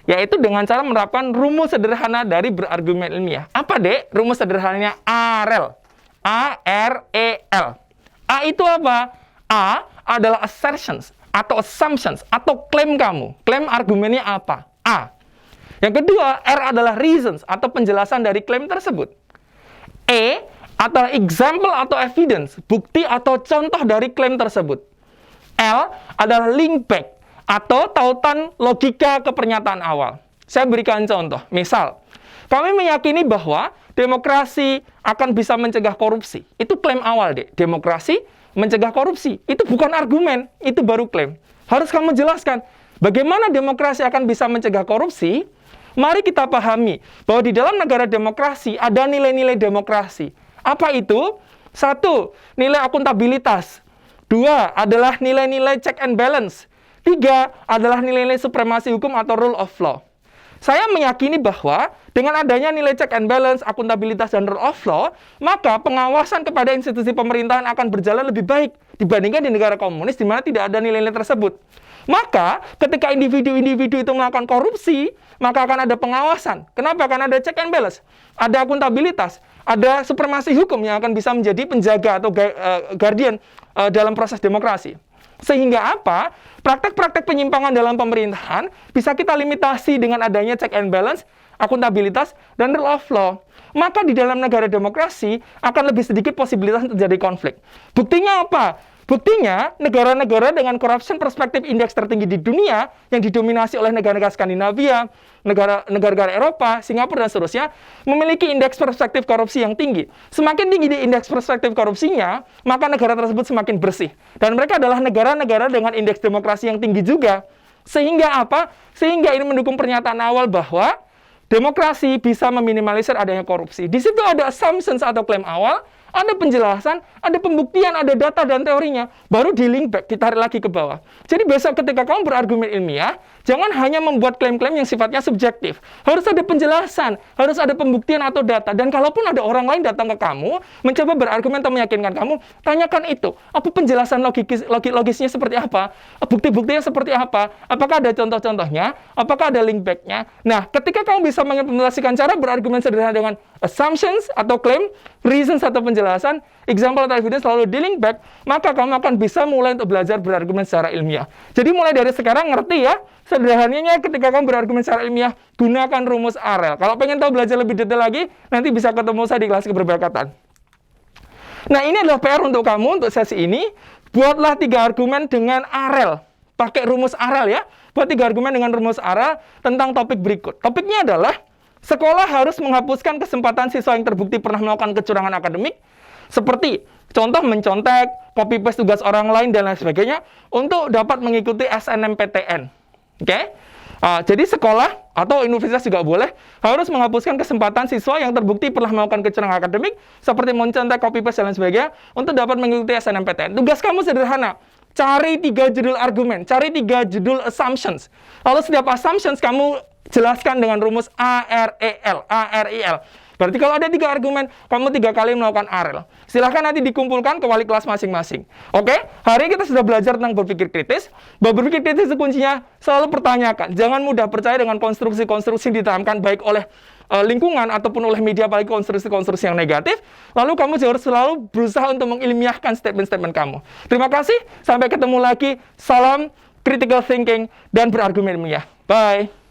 B: Yaitu dengan cara menerapkan rumus sederhana dari berargumen ilmiah. Apa, Dek? Rumus sederhananya AREL. A-R-E-L. A itu apa? A adalah assertions atau assumptions atau klaim kamu. Klaim argumennya apa? A. Yang kedua, R adalah reasons atau penjelasan dari klaim tersebut. E adalah example atau evidence, bukti atau contoh dari klaim tersebut. L adalah link back atau tautan logika ke pernyataan awal. Saya berikan contoh. Misal, kami meyakini bahwa demokrasi akan bisa mencegah korupsi. Itu klaim awal, Dek. Demokrasi mencegah korupsi. Itu bukan argumen, itu baru klaim. Harus kamu jelaskan, bagaimana demokrasi akan bisa mencegah korupsi? Mari kita pahami bahwa di dalam negara demokrasi ada nilai-nilai demokrasi. Apa itu? 1, nilai akuntabilitas. 2, adalah nilai-nilai check and balance. 3, adalah nilai-nilai supremasi hukum atau rule of law. Saya meyakini bahwa dengan adanya nilai check and balance, akuntabilitas, dan rule of law, maka pengawasan kepada institusi pemerintahan akan berjalan lebih baik dibandingkan di negara komunis di mana tidak ada nilai-nilai tersebut. Maka ketika individu-individu itu melakukan korupsi, maka akan ada pengawasan. Kenapa? Karena ada check and balance, ada akuntabilitas, ada supremasi hukum yang akan bisa menjadi penjaga atau guardian dalam proses demokrasi. Sehingga apa? Praktek-praktek penyimpangan dalam pemerintahan bisa kita limitasi dengan adanya check and balance, akuntabilitas, dan rule of law. Maka di dalam negara demokrasi akan lebih sedikit posibilitas terjadi konflik. Buktinya apa? Buktinya, negara-negara dengan corruption perspective index tertinggi di dunia yang didominasi oleh negara-negara Skandinavia, negara-negara Eropa, Singapura, dan seterusnya, memiliki indeks perspektif korupsi yang tinggi. Semakin tinggi di indeks perspektif korupsinya, maka negara tersebut semakin bersih. Dan mereka adalah negara-negara dengan indeks demokrasi yang tinggi juga. Sehingga apa? Sehingga ini mendukung pernyataan awal bahwa demokrasi bisa meminimalisir adanya korupsi. Di situ ada assumptions atau klaim awal, ada penjelasan, ada pembuktian, ada data dan teorinya. Baru di link back, ditarik lagi ke bawah. Jadi besok ketika kamu berargumen ilmiah, jangan hanya membuat klaim-klaim yang sifatnya subjektif. Harus ada penjelasan, harus ada pembuktian atau data. Dan kalaupun ada orang lain datang ke kamu, mencoba berargumen atau meyakinkan kamu, tanyakan itu. Apa penjelasan logisnya seperti apa? Bukti-buktinya seperti apa? Apakah ada contoh-contohnya? Apakah ada link back-nya? Nah, ketika kamu bisa mengimplementasikan cara berargumen sederhana dengan assumptions atau klaim, reasons atau penjelasan, example atau evidence selalu di link back, maka kamu akan bisa mulai untuk belajar berargumen secara ilmiah. Jadi mulai dari sekarang ngerti ya, sederhananya ketika kamu berargumen secara ilmiah, gunakan rumus AREL. Kalau pengen tahu belajar lebih detail lagi, nanti bisa ketemu saya di kelas keberberkatan. Nah, ini adalah PR untuk kamu untuk sesi ini. Buatlah 3 argumen dengan AREL. Pakai rumus AREL ya. Buat 3 argumen dengan rumus AREL tentang topik berikut. Topiknya adalah sekolah harus menghapuskan kesempatan siswa yang terbukti pernah melakukan kecurangan akademik, seperti contoh mencontek, copy paste tugas orang lain, dan lain sebagainya, untuk dapat mengikuti SNMPTN. Oke? Jadi sekolah atau universitas juga boleh harus menghapuskan kesempatan siswa yang terbukti pernah melakukan kecurangan akademik, seperti mencontek, copy paste, dan lain sebagainya, untuk dapat mengikuti SNMPTN. Tugas kamu sederhana. Cari 3 judul argumen, cari 3 judul assumptions. Lalu setiap assumptions kamu jelaskan dengan rumus AREL. Berarti kalau ada 3 argumen, kamu 3 kali melakukan AREL. Silahkan nanti dikumpulkan ke wali kelas masing-masing. Oke? Hari ini kita sudah belajar tentang berpikir kritis. Bahwa berpikir kritis itu kuncinya selalu pertanyakan. Jangan mudah percaya dengan konstruksi-konstruksi yang ditanamkan baik oleh lingkungan ataupun oleh media, apalagi konstruksi-konstruksi yang negatif. Lalu kamu harus selalu berusaha untuk mengilmiahkan statement-statement kamu. Terima kasih. Sampai ketemu lagi. Salam critical thinking dan berargumen ilmiah. Bye.